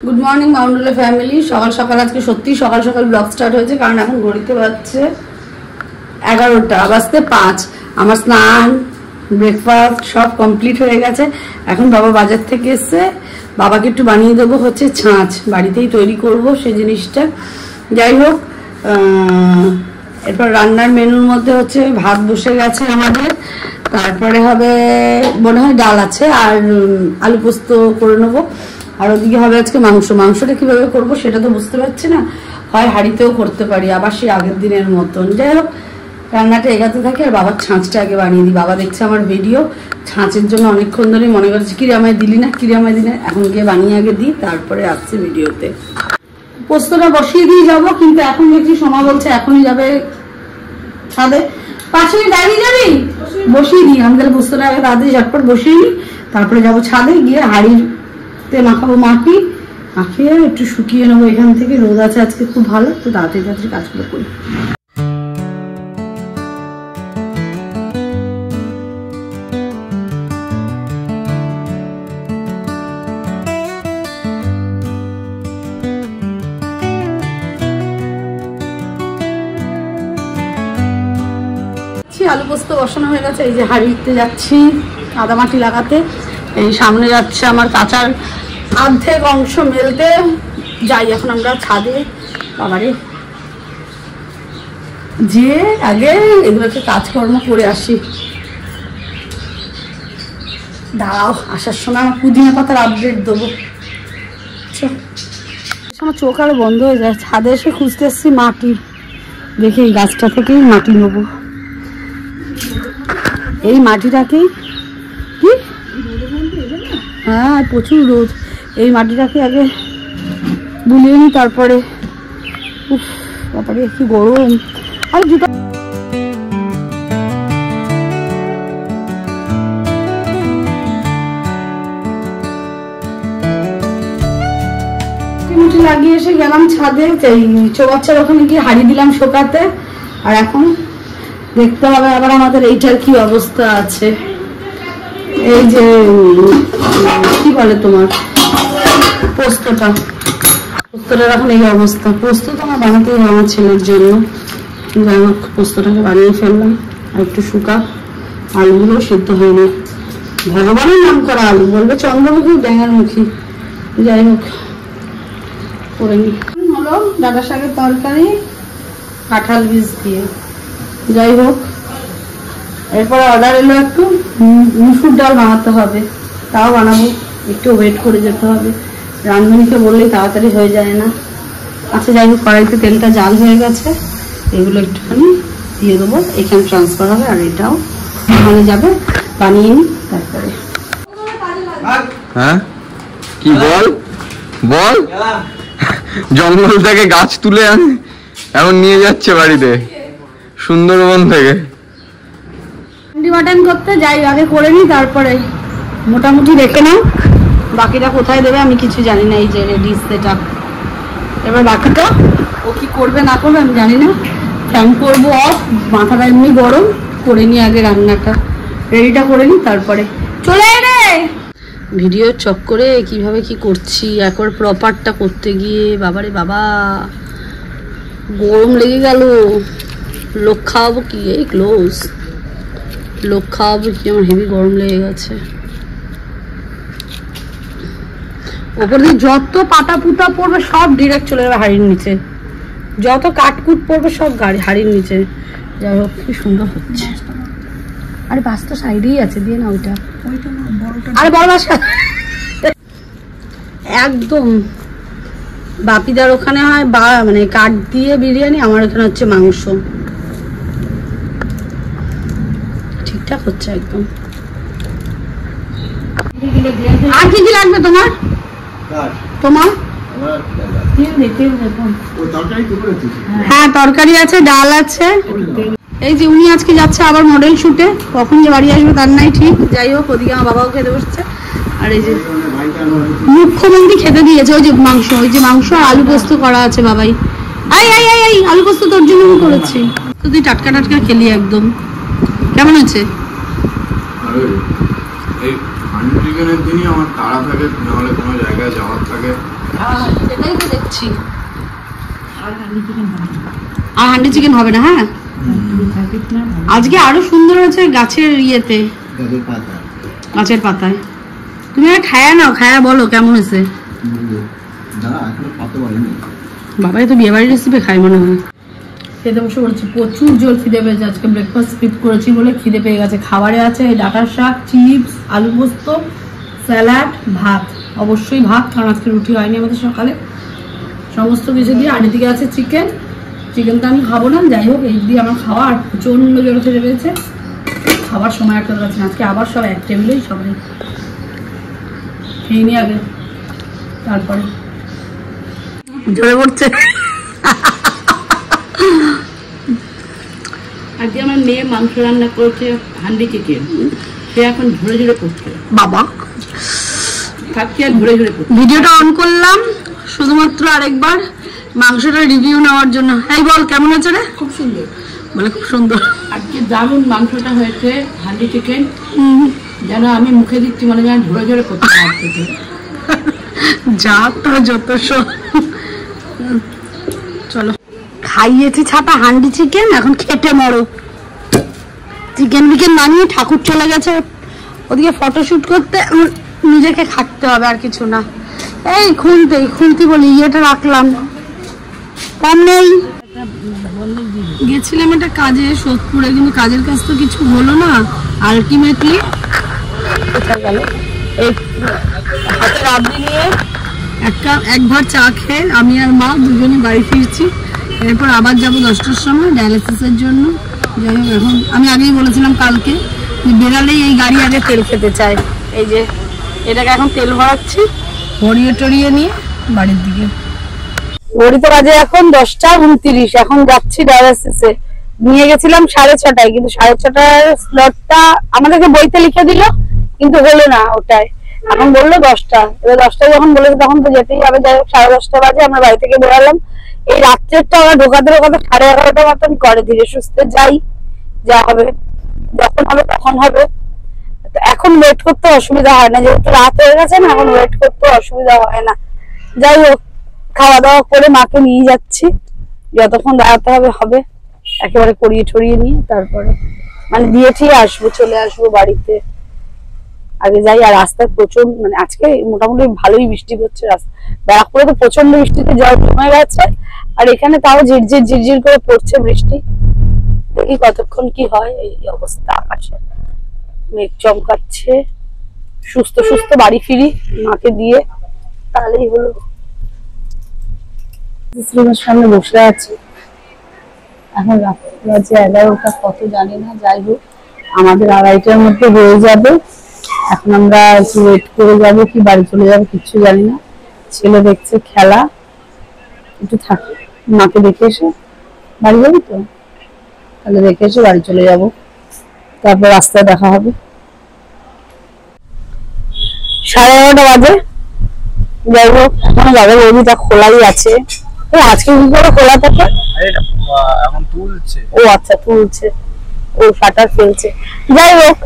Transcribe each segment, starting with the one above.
Good morning মাউন্টুলা family. সকাল সকাল আজকে সত্যি সকাল সকাল ব্লগ স্টার্ট হয়েছে, কারণ এখন ঘড়িতে বাজছে 11টা বাজতে 5। আমার স্নান ব্রেকফাস্ট সব কমপ্লিট হয়ে গেছে। এখন বাবা বাজার থেকে এসছে, বাবাকে একটু বানিয়ে দেবো হচ্ছে ছাঁচ, বাড়িতেই তৈরি করব সেই জিনিসটা। যাই হোক, এরপর রান্নার মেনুর মধ্যে হচ্ছে ভাত বসে গেছে আমাদের, তারপরে হবে মনে হয় ডাল আছে আর আলু পোস্ত করে নেবো, আর ওদিকে হবে আজকে মাংস। মাংসটা কিভাবে করব সেটা তো বুঝতে পারছি না, হয় হাঁড়িতেও করতে পারি আবার সেই আগের দিনের মতন। যাই হোক, রান্নাটা এগাতে থাকে আর বাবার ছাঁচটা আগে বানিয়ে দিই। বাবা দেখছে আমার ভিডিও, ছাঁচের জন্য অনেকক্ষণ ধরে মনে করছে কিরে আমায় দিলি না, কিরে আমায় দিলি না, এখন গিয়ে বানিয়ে আগে দিই, তারপরে আসছে ভিডিওতে। পোস্তটা বসিয়ে দিয়ে যাবো, কিন্তু এখন দেখছি সোমা বলছে এখনই যাবে ছাদে। 5 মিনিট দাঁড়িয়ে যাবি, বসিয়ে দিই। আমি তাহলে পোস্তটা আগে তাড়াতাড়ি ঝটপট বসিয়ে নিই, তারপরে যাবো ছাদে, গিয়ে হাঁড়িতে মাখাবো মাটি, মাখিয়ে একটু শুকিয়ে নেবো। এখান থেকে রোদ আছে আজকে খুব ভালো, তো তাড়াতাড়ি তাড়াতাড়ি কাজগুলো করি। আলু পোস্ত বসানো হয়ে গেছে, এই যে হাঁড়িতে যাচ্ছি আদা মাটি লাগাতে। এই সামনে যাচ্ছে আমার কাঁচার অর্ধেক অংশ মেলতে। যাই এখন আমরা ছাদে, বাবারে যে আগে এগুলোকে কাজকর্ম করে আসি। দাঁড়াও, আসার সময় আমার পুদিনা পাতার আপডেট দেবো। আমার চোখ আরো বন্ধ হয়ে যায়। ছাদে এসে খুঁজতে এসছি মাটি, দেখি এই গাছটা থেকেই মাটি নেবো। এই মাটিটাকেই কি, হ্যাঁ প্রচুর রোদ, এই মাটিটাকে আগে বুলিয়ে নিই, তারপরে উফ বাবারে কি গরম। আর জুতো মুটি লাগিয়ে এসে গেলাম ছাদে, চৌবাচ্চার ওখানে গিয়ে হারিয়ে দিলাম শোকাতে। আর এখন দেখতে হবে আবার আমাদের এইটার কি অবস্থা আছে। এই যে কি বলে তোমার পোস্তটার এখন এই অবস্থা। পোস্ত তো আমার বানাতেই হবে আমার ছেলের জন্য। যাই হোক, পোস্তটাকে বানিয়ে ফেললাম। আর একটু শুকা, আলুগুলো সিদ্ধ হয়নি, ভগবানের নাম করা আলু, বলবে চন্দ্রমুখী ড্যাঙার মুখী। যাই হোক করে নি। হলো ডাঁটা শাকের তরকারি কাঁঠাল বীজ দিয়ে। যাই হোক, এরপরে অর্ডার এলো একটু মুসুর ডাল বানাতে হবে, তাও বানাবো, একটু ওয়েট করে যেতে হবে। রাঁধুনিকে বললেই তাড়াতাড়ি হয়ে যায় না। আচ্ছা যাই হোক, কড়াইতে তেলটা জাল হয়ে গেছে, এগুলো একটুখানি দিয়ে দেবো, এখানে ট্রান্সফার হবে আর এটাও ওখানে যাবে। বানিয়ে নিই তারপরে। হ্যাঁ কি বল বল, জঙ্গল থেকে গাছ তুলে আনে এখন নিয়ে যাচ্ছে বাড়িতে, সুন্দরবন থেকে। মাটন করতে যাই, আগে করে নিই, তারপরে মোটামুটি রেখে নাও। বাকিটা কোথায় দেবে আমি কিছু জানি না। এই যে রেডি সেটা, এবার বাকিটা ও কি করবে না করবে আমি জানি না। ফ্যান করবো অফ, মাথাটা এমনি গরম, করে নিই আগে রান্নাটা, রেডিটা করে নিই, তারপরে চলে রে। ভিডিওর চক্করে কিভাবে কি করছি, একবার প্রপারটা করতে গিয়ে বাবারে বাবা গরম লেগে গেল। লোক খাওয়াবো কি, এই ক্লোজ লোক খাওয়াবো কি, আমার হেভি গরম লেগে গেছে। ওপর দিয়ে যত পাতা পুতা পড়বে সব ডিরেক্ট চলে যাবে হাড়ির নিচে, যত কাটকুট পড়বে সব হাড়ির নিচে। যাই হোক, কি সুন্দর হচ্ছে। আরে বাস তো সাইডেই আছে, দিয়ে না ওইটা, আরে বড় বাস একদম। বাপিদার ওখানে হয় বা মানে কাঠ দিয়ে বিরিয়ানি, আমার ওখানে হচ্ছে মাংস। ঠিকঠাক হচ্ছে একদম। আর কি কি লাগবে তোমার? তোমার হ্যাঁ তরকারি আছে, ডাল আছে। এই যে উনি আজকে যাচ্ছে আবার মডেল শুটে, কখন যে বাড়ি আসবে তার নাই ঠিক। যাই হোক, ওদিকে আমার বাবাও খেতে বসছে। আর এই যে মুখ্যমন্ত্রী খেতে দিয়েছে ওই যে মাংস, ওই যে মাংস আর আলু পোস্ত করা আছে। বাবাই আই আই আই আই আলু পোস্ত তোর জন্য আমি করেছি, তো তুই টাটকা টাটকা খেলি একদম। কেমন আছে? এই চিকেনের দিনই আমার তাড়া থাকে, নাহলে কোনো জায়গায় যাওয়ার থাকে। সেটাই তো দেখছি। আর হান্ডি চিকেন হবে না? হ্যাঁ, আজকে আরো সুন্দর হয়েছে গাছের ইয়েতে, গাছের পাতায়। তুমি আর খায়া নাও, খায়া বলো কেমন হয়েছে। বাবাই তো বিয়ে বাড়ির রেসিপি খাই মনে হয়। খেতে বসে পড়েছি, প্রচুর জোর খিদে পেয়েছে। আজকে ব্রেকফাস্ট স্কিপ করেছি বলে খিদে পেয়ে গেছে। খাবারে আছে ডাঁটার শাক, চিপস, আলু পোস্ত, স্যালাড, ভাত। অবশ্যই ভাত, কারণ আজকে রুটি হয়নি আমাদের সকালে। সমস্ত কিছু দিয়ে আড়ি দিকে আছে চিকেন। চিকেন তো আমি খাবো না, যাই হোক এই দিয়ে আমার খাওয়া। আর প্রচন্ড জোরে খিদে পেয়েছে, খাবার সময় একটা পাচ্ছি না। আজকে আবার সব এক টেবিলেই সবাই খেয়ে নি আগে, তারপরে ঝরে পড়ছে। আজকে আমার মেয়ে মাংস রান্না করেছে, হান্ডি চিকেন। সে এখন ঝরে ঝরে পড়ছে বাবা, খাচ্ছি আর ঝরে ঝরে পড়ছে। ভিডিওটা অন করলাম শুধুমাত্র আরেকবার মাংসটা রিভিউ নেওয়ার জন্য। এই বল কেমন হয়েছে রে? খুব সুন্দর, বলে খুব সুন্দর। আজকে দারুণ মাংসটা হয়েছে, হান্ডি চিকেন। যেন আমি মুখে দিচ্ছি মানে যেন ঝরে ঝরে পড়ছে হাত থেকে। যা তো যত সব। চলো, খাইয়েছি ছাপা হান্ডি চিকেন, এখন খেটে মরো। চিকেন বিকেন বানিয়ে ঠাকুর চলে গেছে ওদিকে ফটোশুট করতে, আমার নিজেকে খাটতে হবে আর কিছু না। এই খুন্তি বলি ইয়েটা রাখলাম, কম নেই। গেছিলাম একটা কাজে সোদপুরে, কিন্তু কাজের কাজ তো কিছু হলো না। আলটিমেটলি কোথায় গেল, এই হাতে রাবড়ি নিয়ে এক ভার চা খেয়ে আমি আর মা দুজনে বাড়ি ফিরছি। এরপর আবার যাবো 10টার সময় ডায়ালিসিসের জন্য। যাই হোক, এখন আমি আগেই বলেছিলাম কালকে বেরালেই এই গাড়ি আগে তেল খেতে চায়। এই যে এটাকে এখন তেল ভরাচ্ছি, ভরিয়ে টরিয়ে নিয়ে বাড়ির দিকে। ঘড়িতে বাজে এখন 10টা 29। এখন যাচ্ছি ডায়ালিসিসে। নিয়ে গেছিলাম 6:30টায়, কিন্তু 6:30টার স্লটটা আমাদেরকে বইতে লিখে দিল, কিন্তু হলো না ওটাই। এখন বললো 10টা। এবার 10টায় যখন বলেছে তখন তো যেতেই হবে। যাই হোক 10:30 বাজে আমরা বাড়ি থেকে বেরোলাম। এই রাত্রেরটা ওরা ঢোকাতে 11:30 মতন করে। ধীরে সুস্থে যাই, যা হবে যখন হবে তখন হবে। এখন ওয়েট করতে অসুবিধা হয় না, যেহেতু রাত হয়ে গেছে না, এখন ওয়েট করতে অসুবিধা হয় না। যাই হোক, খাওয়া দাওয়া করে মাকে নিয়ে যাচ্ছি, যতক্ষণ দাঁড়াতে হবে হবে। একেবারে করিয়ে টরিয়ে নিয়ে তারপরে মানে দিয়ে ঠিক আসবো, চলে আসবো বাড়িতে। আগে যাই। আর রাস্তায় প্রচুর মানে আজকে মোটামুটি ভালোই বৃষ্টি হচ্ছে। ব্যারাকপুরে তো প্রচন্ড বৃষ্টিতে জল জমে গেছে, আর এখানে তাও ঝিরঝির করে পড়ছে বৃষ্টি। দেখি কতক্ষণ কি হয়। এই অবস্থা, আকাশে মেঘ চমকাচ্ছে। সুস্থ সুস্থ বাড়ি ফিরি মাকে দিয়ে, তাহলেই হলো। সামনে বসে আছে, এখন রাত্রি বাজে 11টা কত জানি না। যাই হোক, আমাদের 2:30টার মধ্যে হয়ে যাবে। এখন আমরা ওয়েট করে যাবো কি বাড়ি চলে যাবো কিচ্ছু জানি না। ছেলে দেখছে খেলা, একটু থাকে, মাকে দেখে এসে বাড়ি যাবো তো, তাহলে দেখে এসে বাড়ি চলে যাব, তারপর রাস্তায় দেখা হবে। 11:30 বাজে। যাই হোক, এখনো যাবে বৌদিটা খোলাই আছে। আজকে কি করে খোলা থাকে? এখন তুলছে। ও আচ্ছা, তুলছে, ও শাটার ফেলছে। যাই হোক,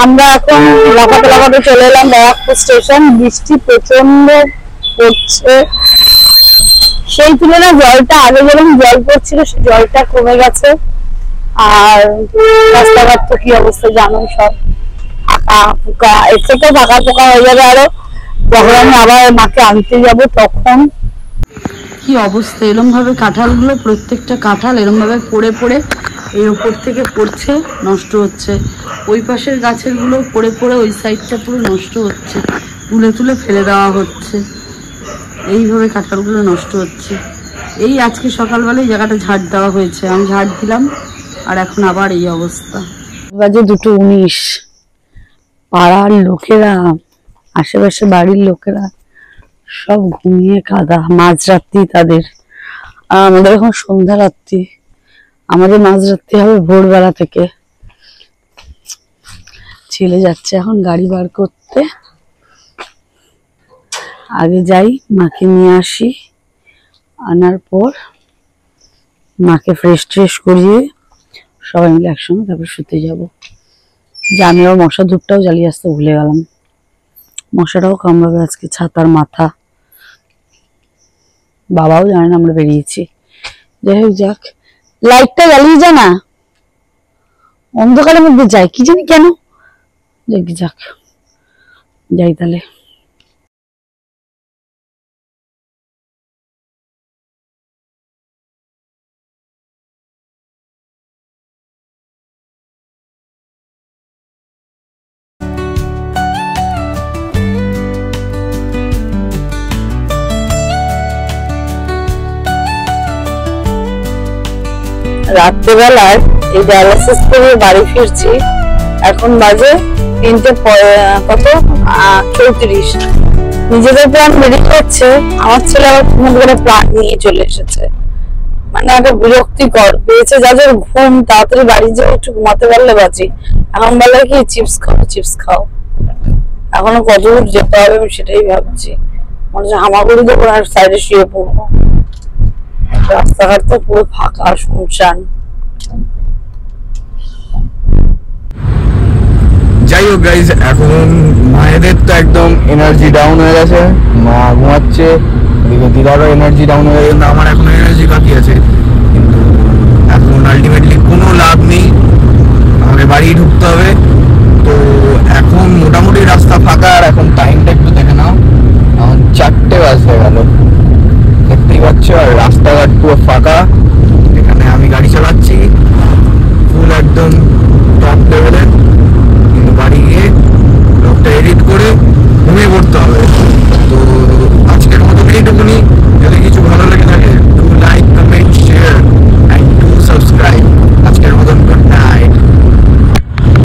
আমরা এখন লাফাতে চলে এলাম ব্যারাকপুর স্টেশন। বৃষ্টি প্রচন্ড পড়ছে, সেই তুলনায় জলটা আগে যেরকম জল পড়ছিল সেই জলটা কমে গেছে। আর রাস্তাঘাট তো কি অবস্থা জানো, সব ফাঁকা পোকা। এর থেকেও ফাঁকা পোকা হয়ে যাবে আরো, যখন আমি আবার মাকে আনতে যাব তখন। কি অবস্থা, এরম ভাবে কাঁঠালগুলো, প্রত্যেকটা কাঁঠাল এরম ভাবে পড়ে পড়ে এর উপর থেকে পড়ছে, নষ্ট হচ্ছে। ওই পাশের গাছের গুলো পড়ে পড়ে ওই সাইডটা পুরো নষ্ট হচ্ছে, তুলে তুলে ফেলে দেওয়া হচ্ছে। এইভাবে কাঁঠালগুলো নষ্ট হচ্ছে। এই আজকে সকালবেলায় জায়গাটা ঝাড় দেওয়া হয়েছে, আমি ঝাড় দিলাম, আর এখন আবার এই অবস্থা। বাজে 2:19। পাড়ার লোকেরা, আশেপাশে বাড়ির লোকেরা সব ঘুমিয়ে কাদা, মাঝরাত্রি তাদের। আর আমাদের এখন সন্ধ্যা রাত্রি, আমাদের মাঝরাত্রি হবে ভোরবেলা থেকে। ছেলে যাচ্ছে এখন গাড়ি বার করতে। আগে যাই, মাকে নিয়ে আসি, আনার পর মাকে ফ্রেশ ট্রেশ করিয়ে সবাই মিলে একসঙ্গে তারপর শুতে যাব। যে আমি আবার মশা ধূপটাও জ্বালিয়ে আসতে ভুলে গেলাম, মশাটাও কামড়াবে আজকে। ছাতার মাথা বাবাও জানে না আমরা বেরিয়েছি। যাই হোক যাক, লাইটটা জ্বালিয়ে যা না, অন্ধকারের মধ্যে যায় কি জানি কেন। যাক যাক, যাই তাহলে। রাত্রেবেলায় এই ডায়ালিসিস করে বাড়ি ফিরছি, এখন বাজে 3:34। নিজেদের প্ল্যান বেরিয়ে যাচ্ছে, আমার ছেলে আবার কোনো করে প্ল্যান নিয়ে চলে এসেছে। মানে একটা বিরক্তিকর পেয়েছে, যাদের ঘুম তাড়াতাড়ি বাড়ি যেয়ে একটু ঘুমাতে পারলে বাঁচি। এখন বলে কি চিপস খাও চিপস খাও, এখনো কত দূর যেতে হবে আমি সেটাই ভাবছি। মনে হচ্ছে হামাগুড়ি দেবো আর সাইডে শুয়ে পড়বো। রাস্তাঘাট তো পুরো ফাঁকা শুনশান। যাই হোক গাইজ, এখন মায়েদের তো একদম এনার্জি ডাউন হয়ে গেছে, মা ঘুমাচ্ছে, এদিকে দিদারও এনার্জি ডাউন হয়ে গেছে, আমার এখন এনার্জি বাকি আছে। কিন্তু এখন আলটিমেটলি কোনো লাভ নেই, আমাকে বাড়ি ঢুকতে হবে। তো এখন মোটামুটি রাস্তা ফাঁকা, আর এখন টাইমটা একটু দেখে নাও, এখন 4টে বাজতে গেল, দেখতেই পাচ্ছ, আর রাস্তাঘাট পুরো ফাঁকা।